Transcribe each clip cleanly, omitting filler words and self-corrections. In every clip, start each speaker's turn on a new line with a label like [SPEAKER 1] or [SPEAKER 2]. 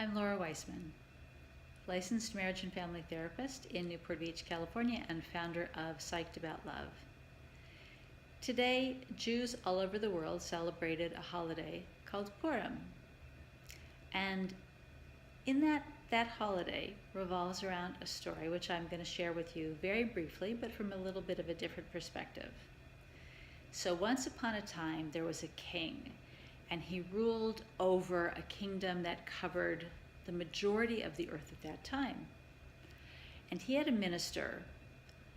[SPEAKER 1] I'm Laura Weissman, licensed marriage and family therapist in Newport Beach, California, and founder of Psyched About Love. Today, Jews all over the world celebrated a holiday called Purim. And in that holiday revolves around a story which I'm going to share with you very briefly, but from a little bit of a different perspective. So once upon a time, there was a king, and he ruled over a kingdom that covered the majority of the earth at that time. And he had a minister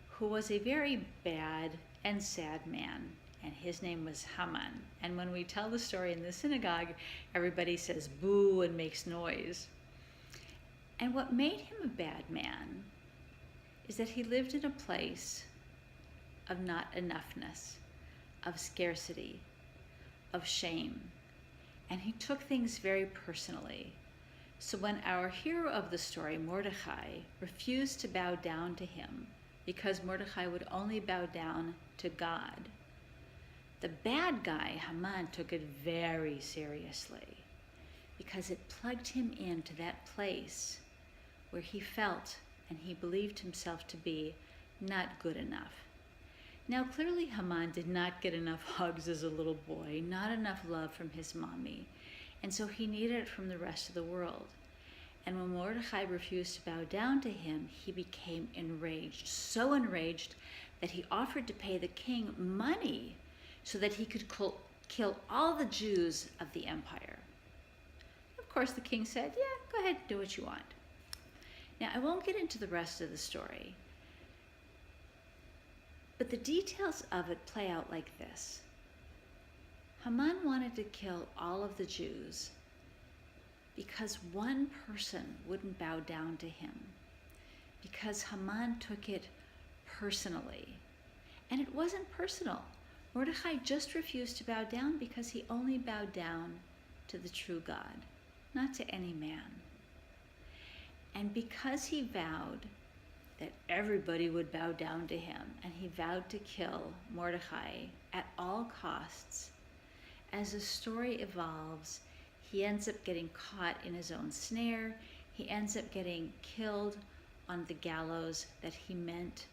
[SPEAKER 1] who was a very bad and sad man, and his name was Haman. And when we tell the story in the synagogue, everybody says boo and makes noise. And what made him a bad man is that he lived in a place of not enoughness, of scarcity, of shame, and he took things very personally. So when our hero of the story, Mordecai, refused to bow down to him because Mordecai would only bow down to God, the bad guy, Haman, took it very seriously because it plugged him into that place where he felt and he believed himself to be not good enough. Now, clearly Haman did not get enough hugs as a little boy, not enough love from his mommy, and so he needed it from the rest of the world. And when Mordecai refused to bow down to him, he became enraged, so enraged that he offered to pay the king money so that he could kill all the Jews of the empire. Of course, the king said, yeah, go ahead and do what you want. Now, I won't get into the rest of the story, but the details of it play out like this. Haman wanted to kill all of the Jews because one person wouldn't bow down to him, because Haman took it personally. And it wasn't personal. Mordecai just refused to bow down because he only bowed down to the true God, not to any man. And because he vowed that everybody would bow down to him, and he vowed to kill Mordecai at all costs, as the story evolves, he ends up getting caught in his own snare. He ends up getting killed on the gallows that he meant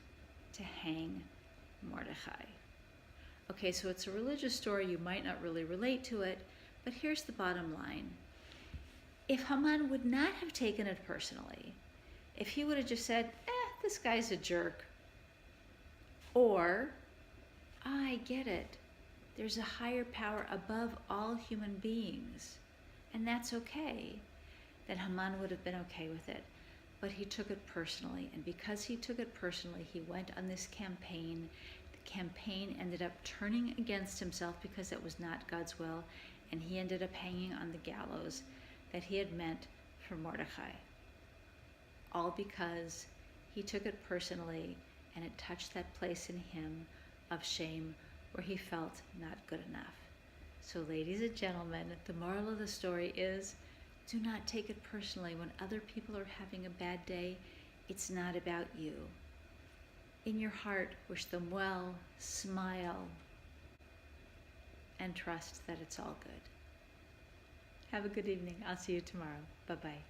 [SPEAKER 1] to hang Mordecai. Okay, so it's a religious story. You might not really relate to it, but here's the bottom line. If Haman would not have taken it personally, if he would have just said, this guy's a jerk, or, I get it, there's a higher power above all human beings, and that's okay, then Haman would have been okay with it. But he took it personally, and because he took it personally, he went on this campaign. The campaign ended up turning against himself because it was not God's will, and he ended up hanging on the gallows that he had meant for Mordecai. All because he took it personally, and it touched that place in him of shame where he felt not good enough. So ladies and gentlemen, the moral of the story is, do not take it personally. When other people are having a bad day, it's not about you. In your heart, wish them well, smile, and trust that it's all good. Have a good evening. I'll see you tomorrow. Bye-bye.